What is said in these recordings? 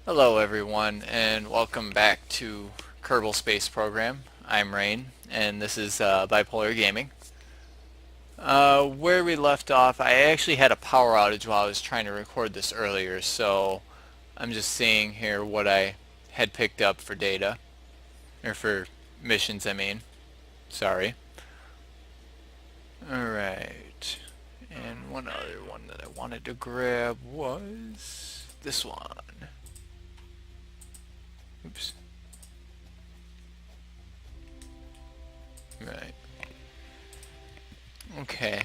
Hello everyone and welcome back to Kerbal Space Program. I'm Rain and this is Bipolar Gaming. Where we left off, I actually had a power outage while I was trying to record this earlier, so I'm just seeing here what I had picked up for data, or for missions I mean. Sorry. Alright, and one other one that I wanted to grab was this one. Oops. Right. Okay.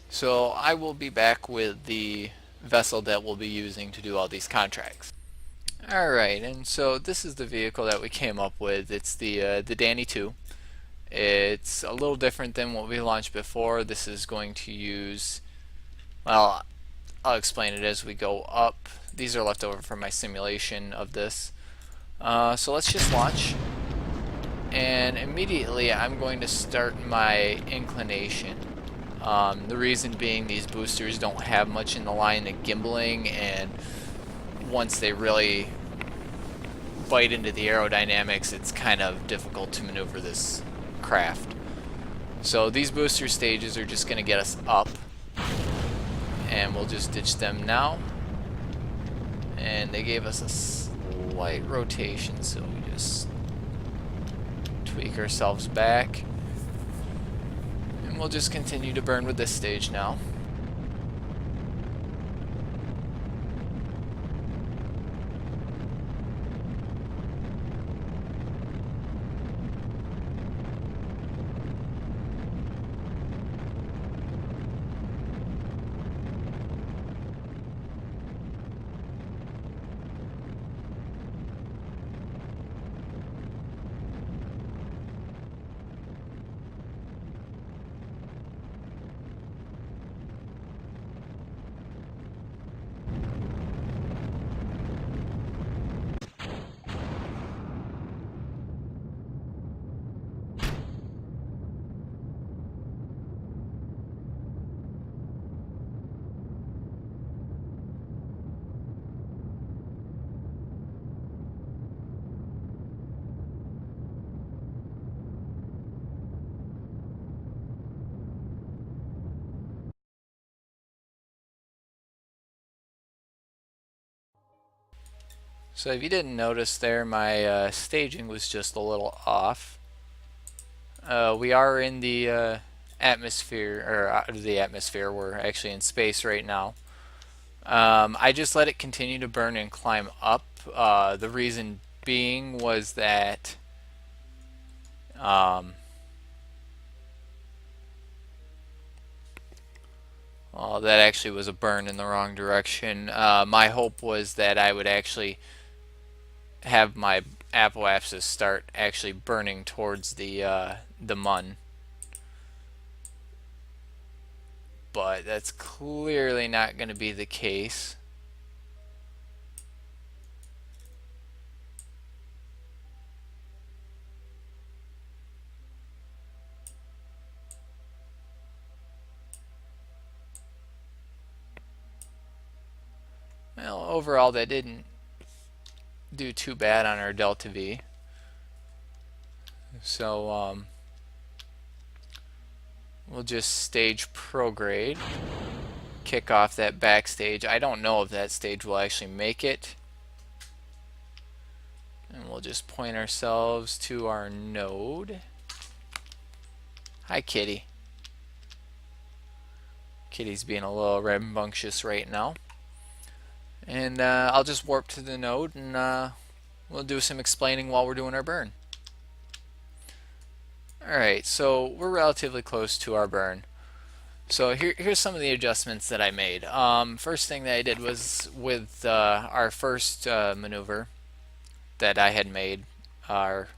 So I will be back with the vessel that we'll be using to do all these contracts. Alright, and so this is the vehicle that we came up with. It's the Danny 2. It's a little different than what we launched before. This is going to use, well, I'll explain it as we go up. These are left over from my simulation of this. So let's just launch. And immediately I'm going to start my inclination. The reason being these boosters don't have much in the line of gimbaling, and once they really bite into the aerodynamics, it's kind of difficult to maneuver this craft. So these booster stages are just going to get us up, and we'll just ditch them now. And they gave us a slight rotation, so we just tweak ourselves back. We'll just continue to burn with this stage now. So if you didn't notice there, my staging was just a little off. We are in the atmosphere, or out of the atmosphere. We're actually in space right now. I just let it continue to burn and climb up. The reason being was that well, that actually was a burn in the wrong direction. My hope was that I would actually have my apoapsis start actually burning towards the mun, but that's clearly not going to be the case. Well, overall that didn't do too bad on our delta V. So we'll just stage prograde, kick off that backstage. I don't know if that stage will actually make it. And we'll just point ourselves to our node. Hi, Kitty. Kitty's being a little rambunctious right now. And I'll just warp to the node, and we'll do some explaining while we're doing our burn. Alright, so we're relatively close to our burn. So here's some of the adjustments that I made. First thing that I did was with our first maneuver that I had made, our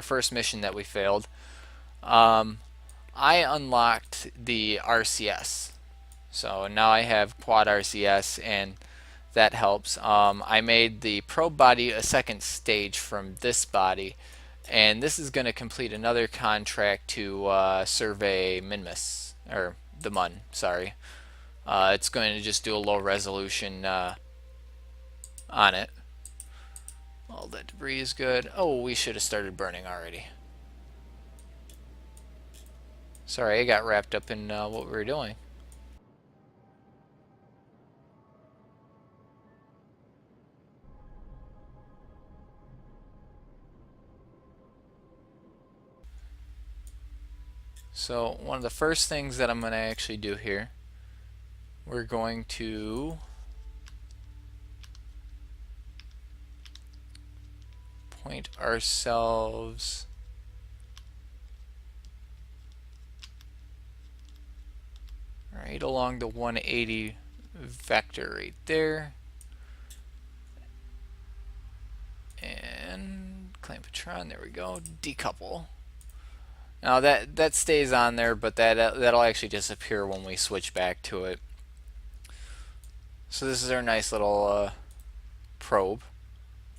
first mission that we failed. I unlocked the RCS. So now I have quad RCS, and that helps. I made the probe body a second stage from this body, and this is going to complete another contract to survey Minmus, or the Mun, sorry. It's going to just do a low resolution on it. All that debris is good. Oh, we should have started burning already. Sorry, I got wrapped up in what we were doing. So one of the first things that I'm going to actually do here, we're going to point ourselves right along the 180 vector right there. And clampatron, there we go, decouple. Now that stays on there, but that'll actually disappear when we switch back to it. So this is our nice little probe.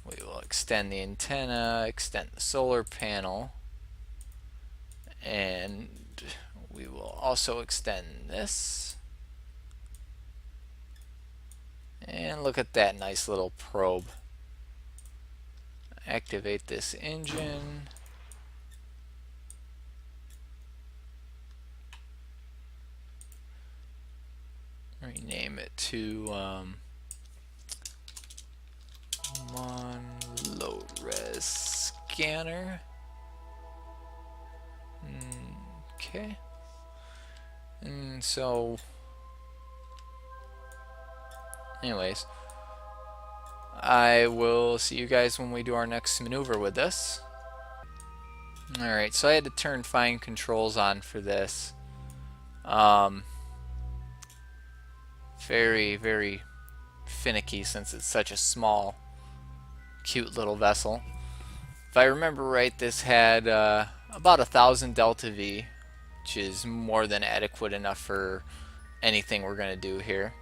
We will extend the antenna, extend the solar panel, and we will also extend this. And look at that nice little probe. Activate this engine. Rename it to low res scanner. Okay. And so, anyways, I will see you guys when we do our next maneuver with this. Alright, so I had to turn fine controls on for this. Very, very finicky since it's such a small, cute little vessel. If I remember right, this had about 1,000 delta V, which is more than adequate enough for anything we're going to do here.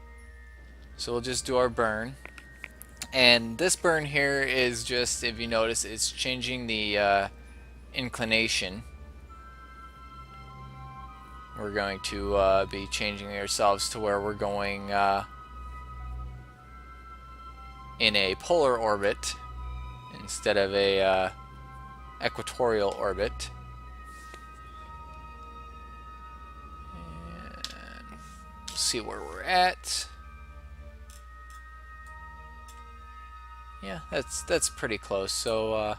So we'll just do our burn. And this burn here is just, if you notice, it's changing the inclination. We're going to be changing ourselves to where we're going in a polar orbit instead of a equatorial orbit. And we'll see where we're at. Yeah, that's pretty close. So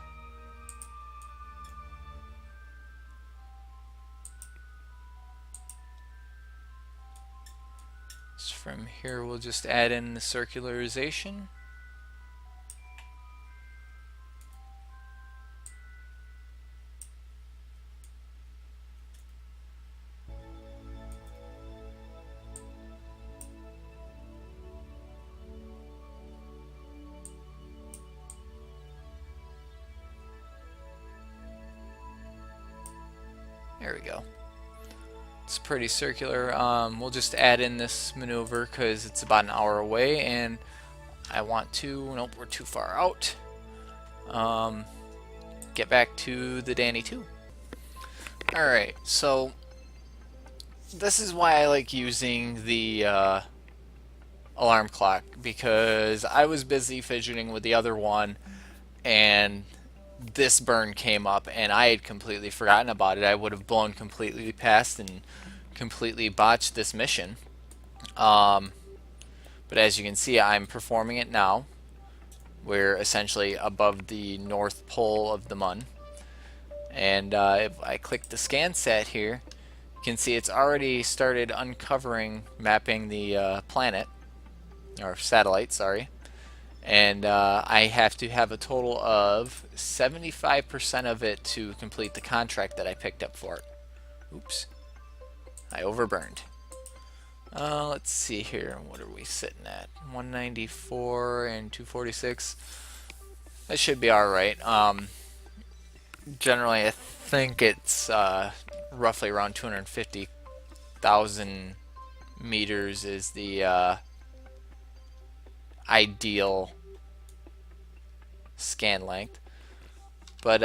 from here we'll just add in the circularization. There we go. It's pretty circular. We'll just add in this maneuver because it's about an hour away and I want to, nope, we're too far out. Get back to the Danny 2. Alright, so this is why I like using the alarm clock, because I was busy fidgeting with the other one and this burn came up and I had completely forgotten about it. I would have blown completely past and completely botched this mission. But as you can see, I'm performing it now. We're essentially above the north pole of the Mun. And if I click the ScanSat here, you can see it's already started uncovering, mapping the planet, or satellite, sorry. And I have to have a total of 75% of it to complete the contract that I picked up for it. Oops. I overburned. Let's see here. What are we sitting at? 194 and 246. That should be alright. Generally, I think it's roughly around 250,000 meters is the ideal scan length. But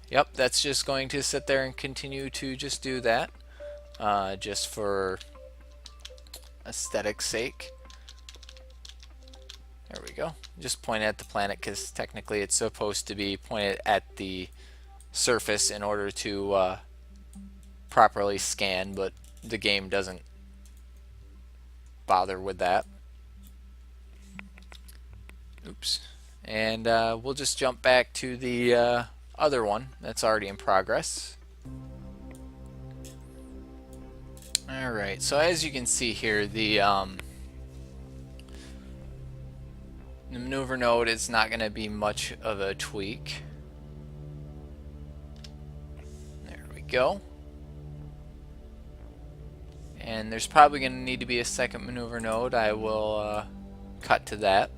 yep, that's just going to sit there and continue to just do that, just for aesthetic's sake. There we we go. Just point at the planet because technically it's supposed to be pointed at the surface in order to properly scan, but the game doesn't bother with that. Oops. And we'll just jump back to the other one that's already in progress. Alright, so as you can see here, the maneuver node is not going to be much of a tweak. There we go. And there's probably going to need to be a second maneuver node. I will cut to that.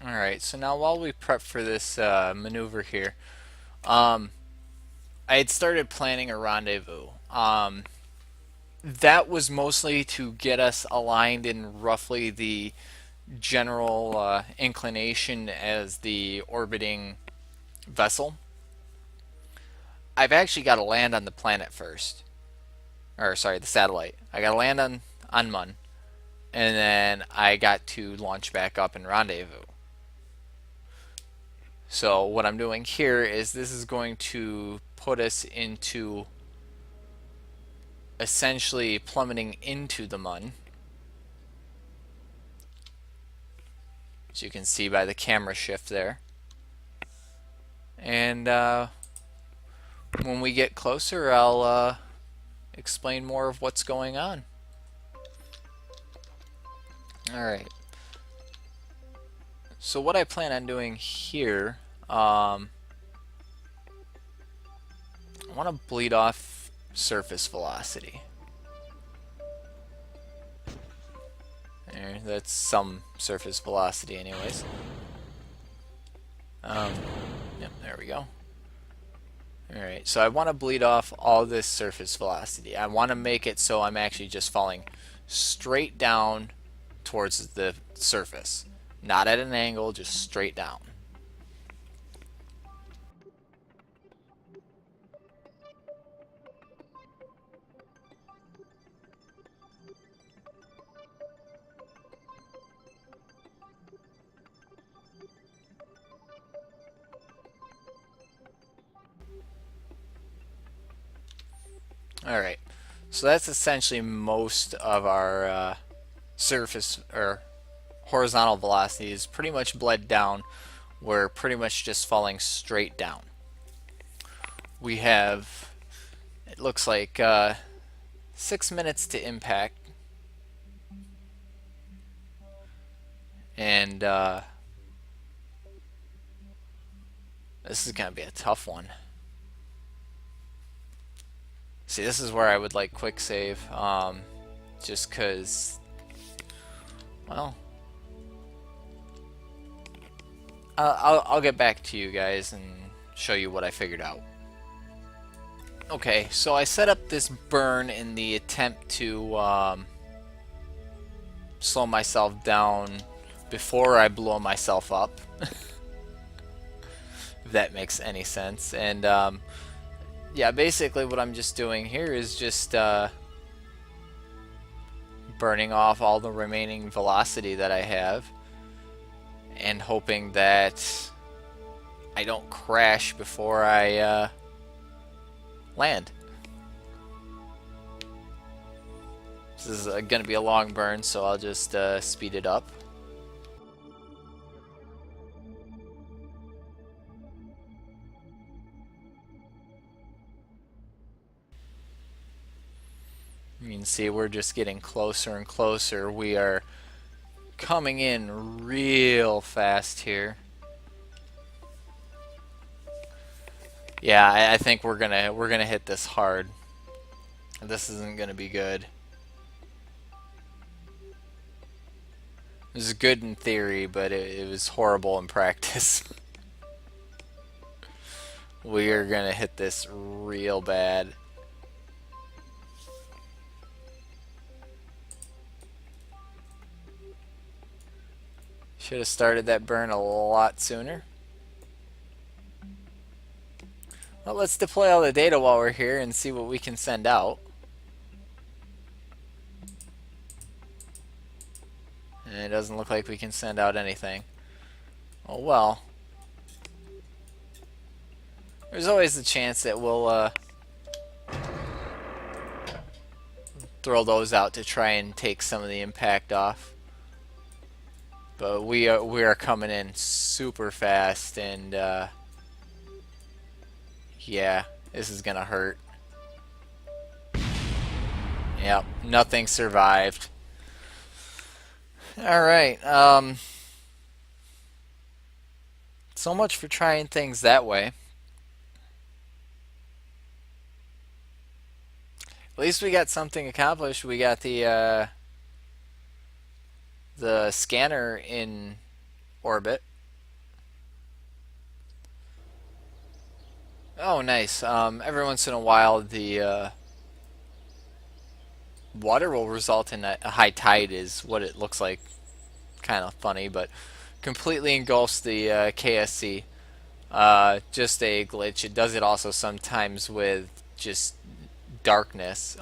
Alright, so now while we prep for this maneuver here, I had started planning a rendezvous. That was mostly to get us aligned in roughly the general inclination as the orbiting vessel. I've actually got to land on the planet first. Or sorry, the satellite. I got to land on Mun. And then I got to launch back up and rendezvous. So what I'm doing here is this is going to put us into essentially plummeting into the Mun. As you can see by the camera shift there. And when we get closer, I'll explain more of what's going on. Alright. So what I plan on doing here, I want to bleed off surface velocity. There, that's some surface velocity anyways. Yep, there we go. Alright, so I want to bleed off all this surface velocity. I want to make it so I'm actually just falling straight down towards the surface. Not at an angle, just straight down. Alright, so that's essentially most of our surface or horizontal velocity is pretty much bled down. We're pretty much just falling straight down. We have, it looks like 6 minutes to impact, and this is going to be a tough one. See, this is where I would like quick save, just because, well, I'll get back to you guys and show you what I figured out. Okay, so I set up this burn in the attempt to slow myself down before I blow myself up. If that makes any sense. And yeah, basically what I'm just doing here is just burning off all the remaining velocity that I have and hoping that I don't crash before I land. This is going to be a long burn, so I'll just speed it up. You can see we're just getting closer and closer. We are coming in real fast here. Yeah, I think we're gonna hit this hard. This isn't gonna be good. This is good in theory, but it was horrible in practice. We are gonna hit this real bad. Should have started that burn a lot sooner. Well, let's deploy all the data while we're here and see what we can send out. And it doesn't look like we can send out anything. Oh well. There's always the chance that we'll throw those out to try and take some of the impact off. But we are coming in super fast, and yeah, this is gonna hurt. Yep, nothing survived. All right. So much for trying things that way. At least we got something accomplished. We got the scanner in orbit. Oh, nice. Every once in a while, the water will result in a high tide, is what it looks like. Kind of funny, but completely engulfs the KSC. Just a glitch. It does it also sometimes with just darkness.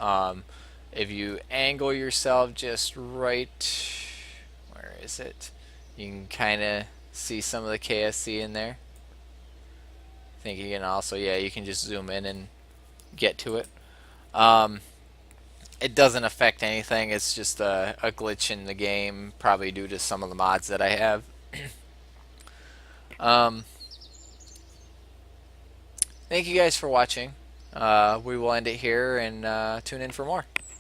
If you angle yourself just right, where is it? You can kind of see some of the KSC in there. I think you can also, yeah, you can just zoom in and get to it. Um, it doesn't affect anything. It's just a glitch in the game, probably due to some of the mods that I have. Um, Thank you guys for watching. We will end it here and tune in for more.